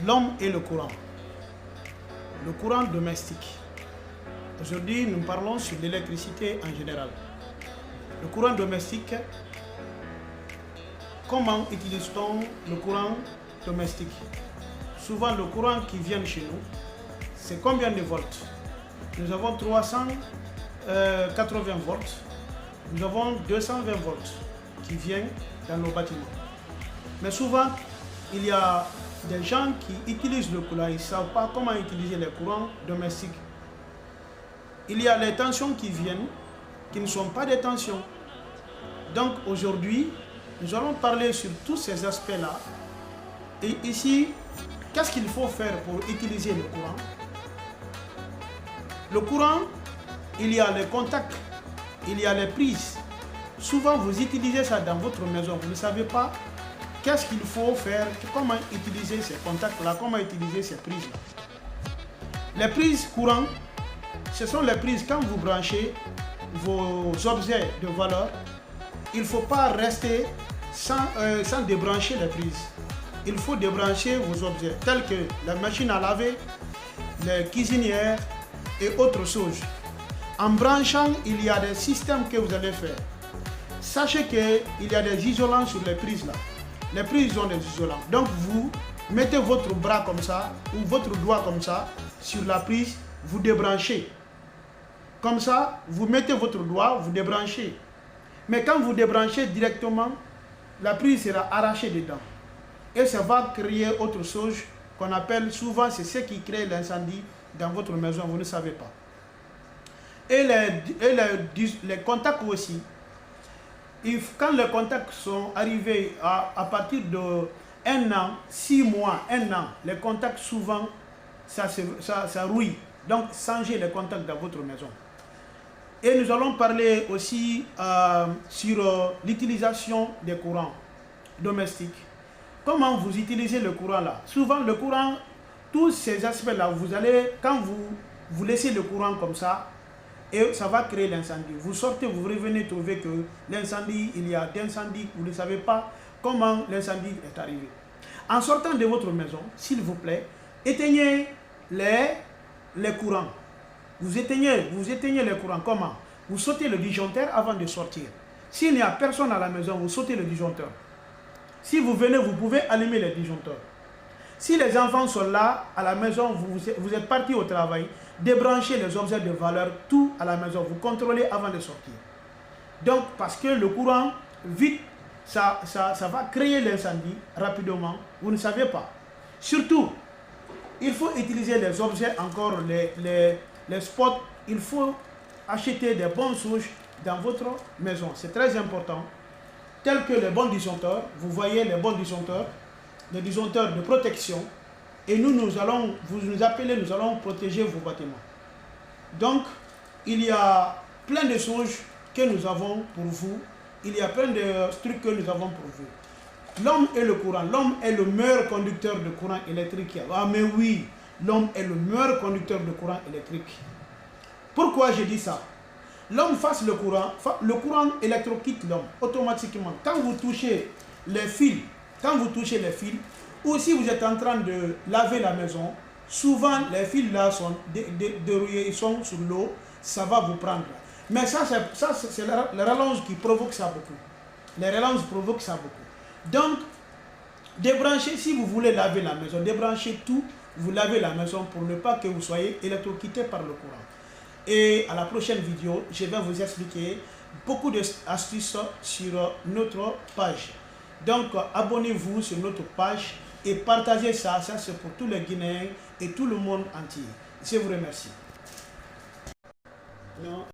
L'homme et le courant. Le courant domestique. Aujourd'hui, nous parlons sur l'électricité en général. Le courant domestique, comment utilise-t-on le courant domestique? Souvent, le courant qui vient chez nous, c'est combien de volts? Nous avons 380 volts. Nous avons 220 volts qui viennent dans nos bâtiments. Mais souvent, il y a des gens qui utilisent le courant, ils ne savent pas comment utiliser les courants domestiques. Il y a les tensions qui viennent, qui ne sont pas des tensions. Donc aujourd'hui, nous allons parler sur tous ces aspects-là. Et ici, qu'est-ce qu'il faut faire pour utiliser le courant? Le courant, il y a les contacts, il y a les prises. Souvent, vous utilisez ça dans votre maison, vous ne savez pas qu'est-ce qu'il faut faire, comment utiliser ces contacts-là, comment utiliser ces prises-là. Les prises courant, ce sont les prises quand vous branchez vos objets de valeur. Il ne faut pas rester sans débrancher les prises. Il faut débrancher vos objets, tels que la machine à laver, les cuisinières et autres choses. En branchant, il y a des systèmes que vous allez faire. Sachez qu'il y a des isolants sur les prises là. Les prises ont des isolants. Donc vous mettez votre bras comme ça ou votre doigt comme ça sur la prise, vous débranchez. Comme ça, vous mettez votre doigt, vous débranchez. Mais quand vous débranchez directement, la prise sera arrachée dedans. Et ça va créer autre chose qu'on appelle souvent, c'est ce qui crée l'incendie dans votre maison, vous ne savez pas. Et les contacts aussi. Quand les contacts sont arrivés à partir de 1 an, 6 mois, 1 an, les contacts souvent, ça rouille. Donc, changez les contacts dans votre maison. Et nous allons parler aussi sur l'utilisation des courants domestiques. Comment vous utilisez le courant là? Souvent, le courant, tous ces aspects-là, vous allez, quand vous laissez le courant comme ça, et ça va créer l'incendie. Vous sortez, vous revenez trouver que l'incendie, il y a d'incendie, vous ne savez pas comment l'incendie est arrivé. En sortant de votre maison, s'il vous plaît, éteignez les courants. Vous éteignez les courants. Comment? Vous sautez le disjoncteur avant de sortir. S'il n'y a personne à la maison, vous sautez le disjoncteur. Si vous venez, vous pouvez allumer les disjoncteurs. Si les enfants sont là, à la maison, vous êtes parti au travail, débranchez les objets de valeur, tout à la maison, vous contrôlez avant de sortir. Donc, parce que le courant, vite, ça va créer l'incendie rapidement, vous ne savez pas. Surtout, il faut utiliser les objets, encore les spots, il faut acheter des bonnes souches dans votre maison, c'est très important. Tels que les bons disjoncteurs, vous voyez les bons disjoncteurs, les disjoncteurs de protection, et vous nous appelez, nous allons protéger vos bâtiments. Donc, il y a plein de choses que nous avons pour vous, il y a plein de trucs que nous avons pour vous. L'homme et le courant, l'homme est le meilleur conducteur de courant électrique. Ah mais oui, l'homme est le meilleur conducteur de courant électrique. Pourquoi je dis ça? L'homme face le courant électrocute l'homme automatiquement. Quand vous touchez les fils, ou si vous êtes en train de laver la maison, souvent les fils là sont dérouillés, ils sont sur l'eau, ça va vous prendre. Mais ça c'est les rallonges qui provoquent ça beaucoup. Les rallonges provoquent ça beaucoup. Donc, débranchez, si vous voulez laver la maison, débranchez tout, vous lavez la maison pour ne pas que vous soyez électrocuté par le courant. Et à la prochaine vidéo, je vais vous expliquer beaucoup d'astuces sur notre page. Donc, abonnez-vous sur notre page et partagez ça. Ça, c'est pour tous les Guinéens et tout le monde entier. Je vous remercie. Non.